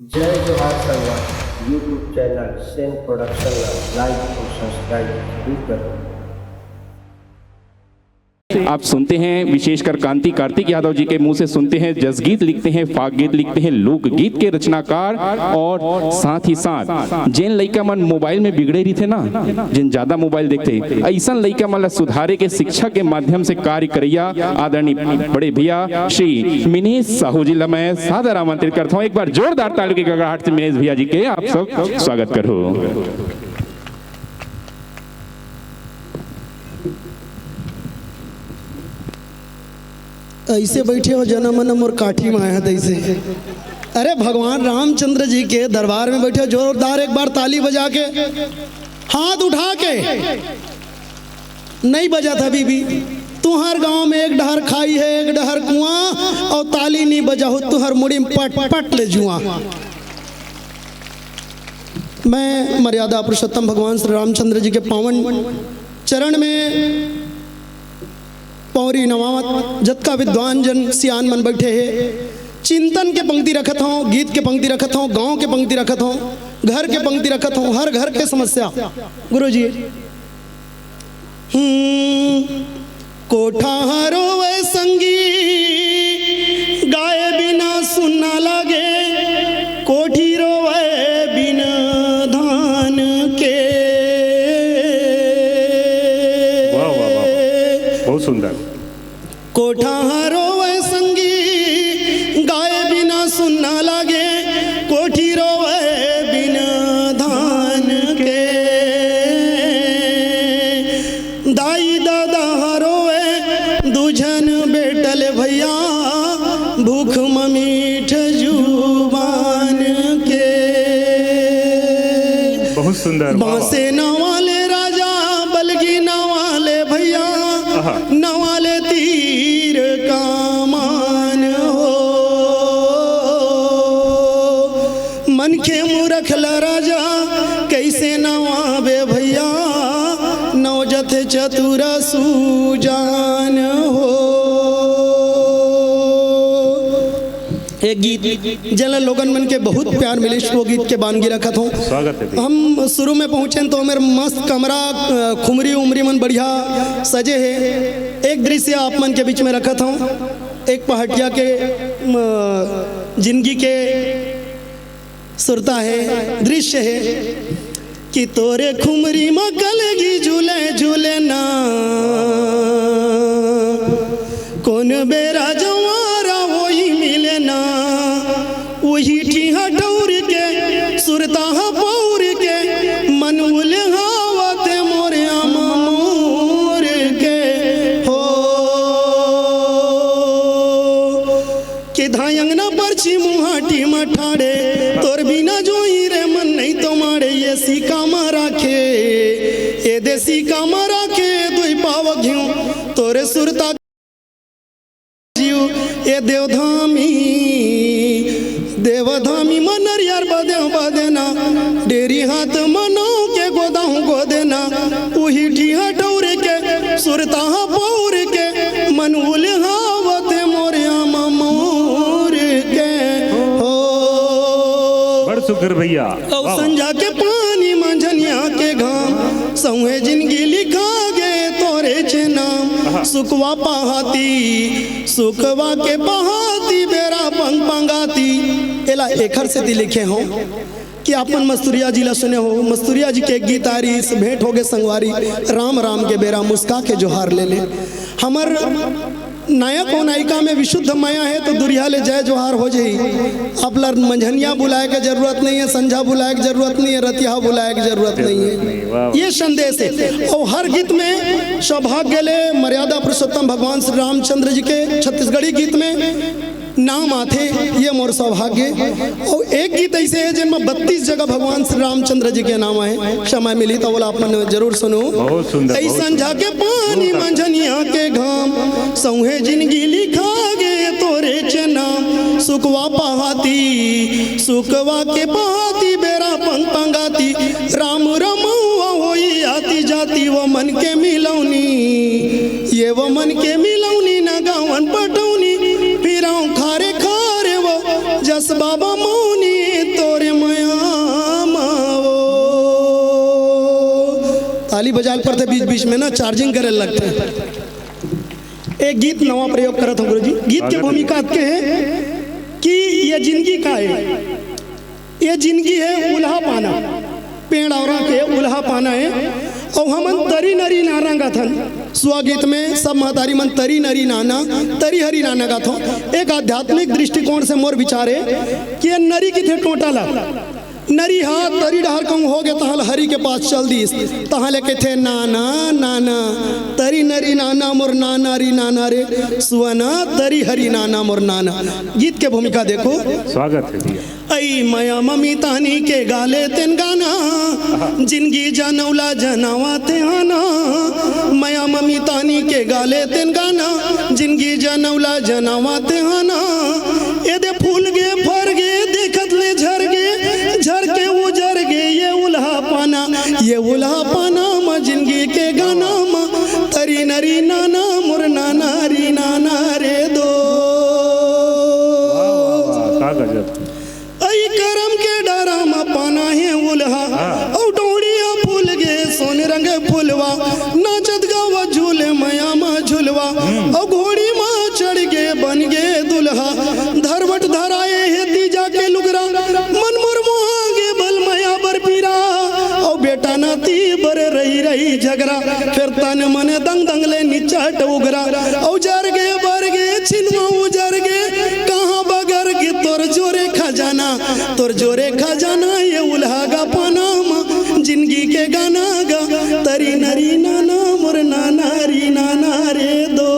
जय जोहार Sangwan YouTube channel Sen production like और सब्सक्राइब जरूर करें। आप सुनते हैं विशेषकर कांति कार्तिक यादव जी के मुंह से सुनते हैं जस गीत लिखते हैं, फाग गीत लिखते हैं, लोकगीत के रचनाकार और साथ ही साथ जिन लइका मन मोबाइल में बिगड़े रही थे ना, जिन ज्यादा मोबाइल देखते ऐसा लइका मन सुधारे के शिक्षा के माध्यम से कार्य करैया आदरणीय बड़े भैया श्री मिनेश साहू जी ला मैं सादर आमंत्रित करता हूँ। एक बार जोरदार ताली की गड़गड़ाहट से मिनेश भैया जी के आप सब स्वागत करो। ऐसे बैठे हो जना मन मोर काठी में आया ऐसे। अरे भगवान रामचंद्र जी के दरबार में बैठे हो, जोरदार एक बार ताली बजा के, हाथ उठा के। नहीं बजा था बीबी, तुम्हार गांव में एक डहर खाई है एक डहर कुआं, और ताली नहीं बजा हो तुहर मुड़ी में पट पट ले जुआ। मैं मर्यादा पुरुषोत्तम भगवान श्री रामचंद्र जी के पावन चरण में पौरी नवावत जतका विद्वान जन सियान मन बैठे है, चिंतन के पंक्ति रखत हूँ, गीत के पंक्ति रखत हूँ, गांव के पंक्ति रखत हूँ, घर के पंक्ति रखत हूँ, हर घर के समस्या। गुरु जी कोठा हरो वे संगी गाए बिना सुनना लगे, कोठी रोवे बिना धान के। वाह वाह वाह, बहुत सुंदर। कोठा रोवे संगी गाए बिना सुनना लगे, कोठी रोवे बिना धान के। दाई दादा रोवे दूजन बेटल भैया, भूख ममीठ जुबान के। बहुत सुंदर। बांसे नवाले राजा बलगी नवाले भैया, नवाले तीर कामान हो। मन के मूर्ख ला राजा कैसे नवाबे भैया, नवजत चतुर सुजान हो। एक गीत जल लोगन मन के बहुत प्यार मिले, वो गीत के बानगी रखत हूँ। स्वागत है। हम शुरू में पहुँचे तो मेरे मस्त कमरा खुमरी उमरी मन बढ़िया सजे है। एक दृश्य आप मन के बीच में रखत हूँ, एक पहाटिया के जिंदगी के सुरता है, दृश्य है कि तोरे खुमरी में कलगी झूले झूले ना, कौन बेरा जवारा वही मिले ना। वही ठीहा टौर के सुरता पौर के, मन उलहावते मोरे मोर के हो। कि धायंगना परछी मुहाटी मठाड़े, तोर बिना जोई रे मन नहीं तो मारे। ये सीका मारा के ये देसी का मारा के, दुई पाव घियो तोरे सुरता ये देवधामी देवधामी मनर यार बदेव बदेना, डेरी हाथ मनो के गोदाऊ गोदेना। उही ठीहा टौरे के सुरता पौर के, मन उलहावते मोरिया मोर के हो। बड़ सुगर भैया। औ संझा के पानी मंझनिया के घाम, सौहे जिंदगी लिखा गे तोरे छे नाम। सुखवा पहाती सुखवा के पहाती, बेरा पंग पंगाती। एला एखर से दी लिखे हो कि अपन मस्तूरिया जिला सुने हो। मस्तूरिया जी के गीत आरी भेंट हो गए संगवारी, राम राम के बेरा मुस्का के जोहार ले ले। हमर नायक और नायिका में विशुद्ध माया है तो दुरिया ले जय जोहार हो जाई। अब मंझनिया बुलाए के जरूरत नहीं है, संझा बुलाए की जरूरत नहीं है, रतिया बुलाए की जरूरत नहीं है। ये संदेश है। और हर गीत में सौभाग्य ले मर्यादा पुरुषोत्तम भगवान श्री रामचंद्र जी के छत्तीसगढ़ी गीत में नाम आते, ये मोर सौभाग्य। और एक गीत ऐसे है जिनमें 32 जगह भगवान श्री रामचंद्र जी के नाम आए। समय मिली तो बोला आप मन जरूर सुनो। ऐसा जाके पानी मंझनिया के घाम, सौहे जिंदगी लिखा गे तोरे चे नाम। सुखवा पहाती सुखवा के पहाती, बेरा पंग पंगाती। राम रमुआ होई आती जाती, वो मन के मिलौनी, ये वो मन के मिलौनी न गावन पटौनी। फिर खारे खारे वो जस बाबा मौनी ताली बजाल पर थे बीच बीच में ना चार्जिंग करे लगते हैं। एक गीत नवा प्रयोग करत हूँ गुरु जी। गीत के भूमिका के है कि ये जिंदगी का है, ये जिंदगी है उल्हा पाना, पेड़ और के उल्हा पाना है। और हमन तरी नरी नाना गाथन स्वगीत में सब महतारी मन तरी नरी नाना तरी हरी नाना गाथो। एक आध्यात्मिक दृष्टिकोण से मोर विचार है कि ये नरी की थे टोटाला नरी हाथ तरी डहर कहूँ हो गए तहल हरी के पास चल दीस तहाँ लेके थे नाना नाना तरी नरी नाना मोर नाना री नाना रे सुवना तरी हरी नाना मोर नाना। गीत के भूमिका देखो। स्वागत है भैया। ऐ माया मम्मी तानी के गाले तेन गाना जिंदगी जानौला जनावा ते आना। माया मम्मी तानी के गाले तेन गाना जिंदगी जानौला जनावा ते आना। ये दे फूल गे फर गे देखत ले झर गे झर के उजर गे ये उल्हा पाना, ये उल्हा पाना म जिंदगी के गाना म तरी नरी नाना मोर नाना री नाना रे दो। ऐ करम के डरा म पाना है उल्हा औ डोड़िया फूल गे सोने रंग फूलवा नाचत गावा झूले मया मा झूलवा औ घोड़ी मा चढ़ गे बन गे दुल्हा धरवट धराए है तीजा के लुगरा मन मोर मोहागे बल मया बर पीरा औ बेटा नाती बर रही रही झगड़ा फिर तन मन दंग दंग ले निचट उगरा औ जर गे बर गे छिनवा उजर गे कहाँ बगर गे तोर जोरे खजाना तोर जोरे खजाना ये उल्हा गा पाना मा जिंदगी के गाना गा तरी नरी नाना मोर नाना री नाना रे दो।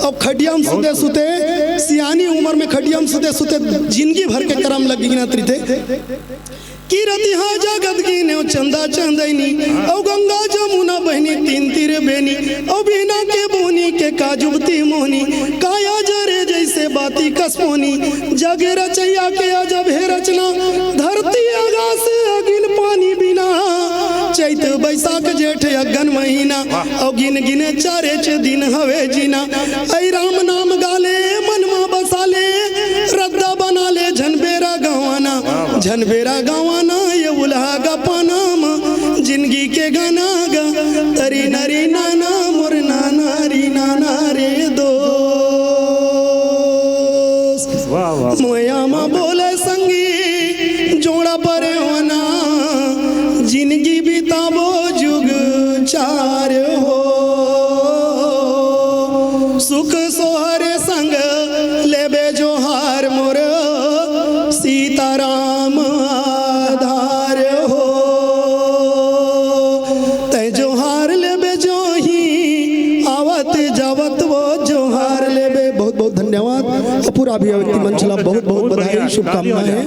अब खटियाम सुते सुते सियानी उम्र में खटियाम सुते सुते जिंदगी भर के करम लगी ना त्रिथे की रतिहा जगत की ने चंदा चंदैनी औ गंगा जमुना बहनी तीन तीर बेनी औ बिना के बोनी के काजुबती मोहनी काया जरे जैसे बाती कसमोनी जग रचैया के अजब है रचना धरती आकाश अगिन पानी बिना चैत बैसाख जेठ अगन महीना औ गिन गिने चारे च दिन हवे जीना। ऐ राम नाम गाले मनवा बसाले रद्दा बना ले झनबेरा गवाना झनबेरा गवाना ये उल्हा गा पाना मा जिंदगी के गाना गा तरी नरी नाना मोर नाना री नाना रे दो। मोया मा बोले संगी जोड़ा परे होना जिंदगी बिताबो जुग चार हो सुख सोहर संग लेबे जोहार मोर सीताराम आधार हो तय जोहार लेबे जो ही आवत जावत वो जोहार लेबे। बहुत बहुत धन्यवाद। पूरा अभिव्यक्ति मंच ला बहुत बहुत बधाई शुभकामनाएं।